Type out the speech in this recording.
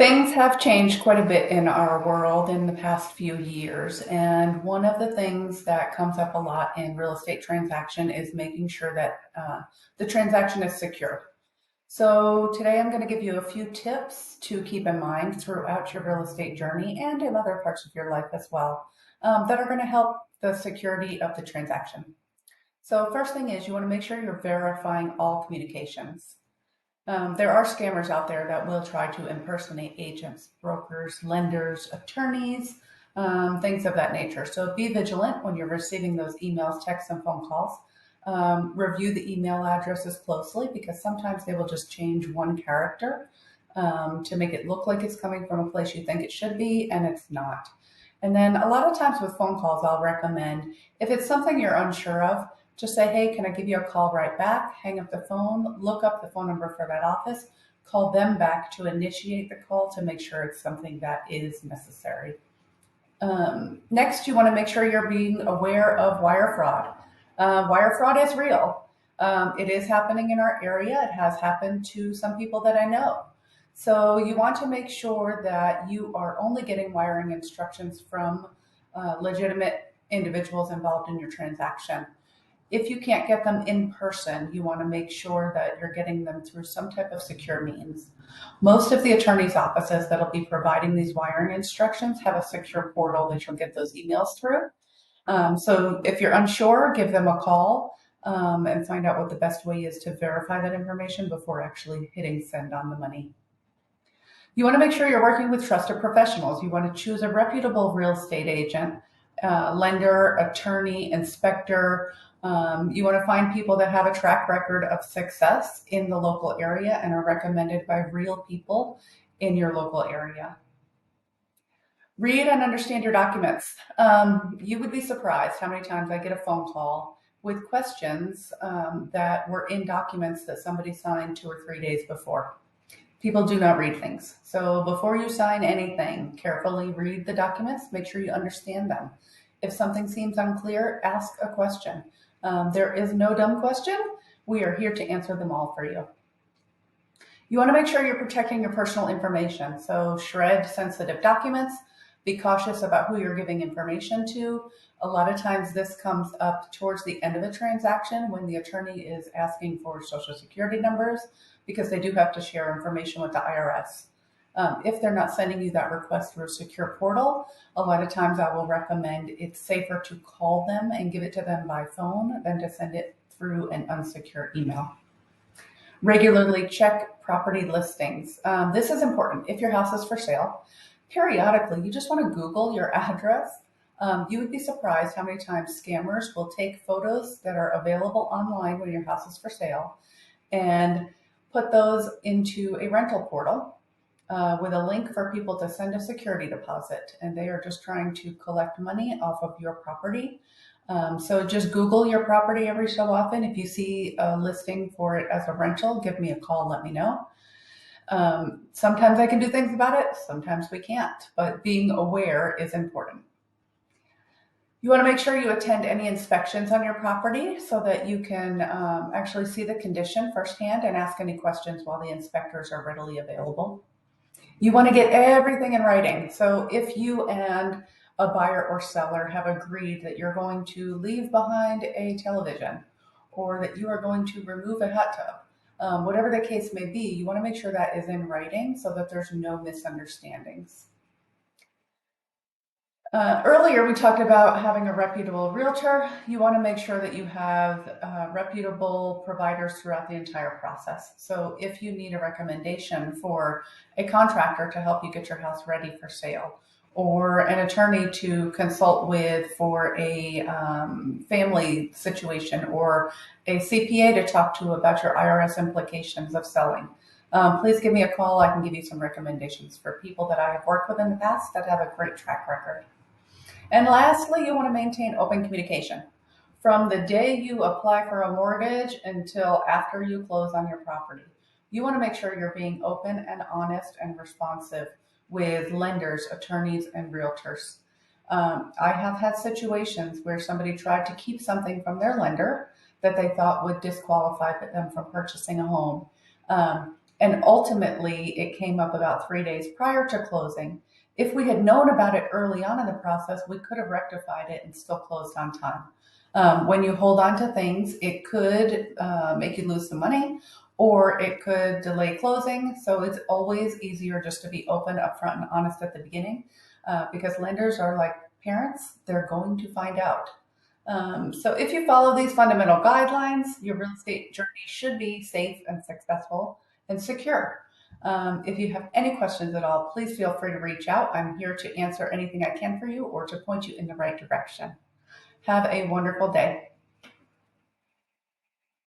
Things have changed quite a bit in our world in the past few years. And one of the things that comes up a lot in real estate transaction is making sure that the transaction is secure. So today I'm going to give you a few tips to keep in mind throughout your real estate journey and in other parts of your life as well, that are going to help the security of the transaction. So first thing is you want to make sure you're verifying all communications. There are scammers out there that will try to impersonate agents, brokers, lenders, attorneys, things of that nature. So be vigilant when you're receiving those emails, texts, and phone calls. Review the email addresses closely because sometimes they will just change one character to make it look like it's coming from a place you think it should be, and it's not. And then a lot of times with phone calls, I'll recommend if it's something you're unsure of, just say, hey, can I give you a call right back? Hang up the phone, look up the phone number for that office, call them back to initiate the call to make sure it's something that is necessary. Next, you want to make sure you're being aware of wire fraud. Wire fraud is real. It is happening in our area. It has happened to some people that I know. So you want to make sure that you are only getting wiring instructions from legitimate individuals involved in your transaction. If you can't get them in person, you want to make sure that you're getting them through some type of secure means. Most of the attorney's offices that'll be providing these wiring instructions have a secure portal that you'll get those emails through. So if you're unsure, give them a call and find out what the best way is to verify that information before actually hitting send on the money. You want to make sure you're working with trusted professionals. You want to choose a reputable real estate agent, lender, attorney, inspector. You want to find people that have a track record of success in the local area and are recommended by real people in your local area. Read and understand your documents. You would be surprised how many times I get a phone call with questions that were in documents that somebody signed 2 or 3 days before. People do not read things. So before you sign anything, carefully read the documents, make sure you understand them. If something seems unclear, ask a question. There is no dumb question. We are here to answer them all for you. You want to make sure you're protecting your personal information. So shred sensitive documents. Be cautious about who you're giving information to. A lot of times this comes up towards the end of the transaction when the attorney is asking for social security numbers because they do have to share information with the IRS. If they're not sending you that request through a secure portal, a lot of times I will recommend it's safer to call them and give it to them by phone than to send it through an unsecure email. Regularly check property listings. This is important. If your house is for sale, periodically you just want to Google your address. You would be surprised how many times scammers will take photos that are available online when your house is for sale and put those into a rental portal with a link for people to send a security deposit. And they are just trying to collect money off of your property. So just Google your property every so often. If you see a listing for it as a rental, give me a call, let me know. Sometimes I can do things about it, sometimes we can't, but being aware is important. You want to make sure you attend any inspections on your property so that you can actually see the condition firsthand and ask any questions while the inspectors are readily available. You want to get everything in writing. So if you and a buyer or seller have agreed that you're going to leave behind a television or that you are going to remove a hot tub, whatever the case may be, you want to make sure that is in writing so that there's no misunderstandings. Earlier, we talked about having a reputable realtor. You want to make sure that you have reputable providers throughout the entire process. So if you need a recommendation for a contractor to help you get your house ready for sale, or an attorney to consult with for a family situation, or a CPA to talk to about your IRS implications of selling, please give me a call. I can give you some recommendations for people that I have worked with in the past that have a great track record. And lastly, you want to maintain open communication. From the day you apply for a mortgage until after you close on your property, you want to make sure you're being open and honest and responsive with lenders, attorneys, and realtors. I have had situations where somebody tried to keep something from their lender that they thought would disqualify them from purchasing a home. And ultimately, it came up about 3 days prior to closing. If we had known about it early on in the process, we could have rectified it and still closed on time. When you hold on to things, it could make you lose some money, or it could delay closing. So it's always easier just to be open, upfront, and honest at the beginning, because lenders are like parents, they're going to find out. So if you follow these fundamental guidelines, your real estate journey should be safe and successful and secure. If you have any questions at all, please feel free to reach out. I'm here to answer anything I can for you or to point you in the right direction. Have a wonderful day.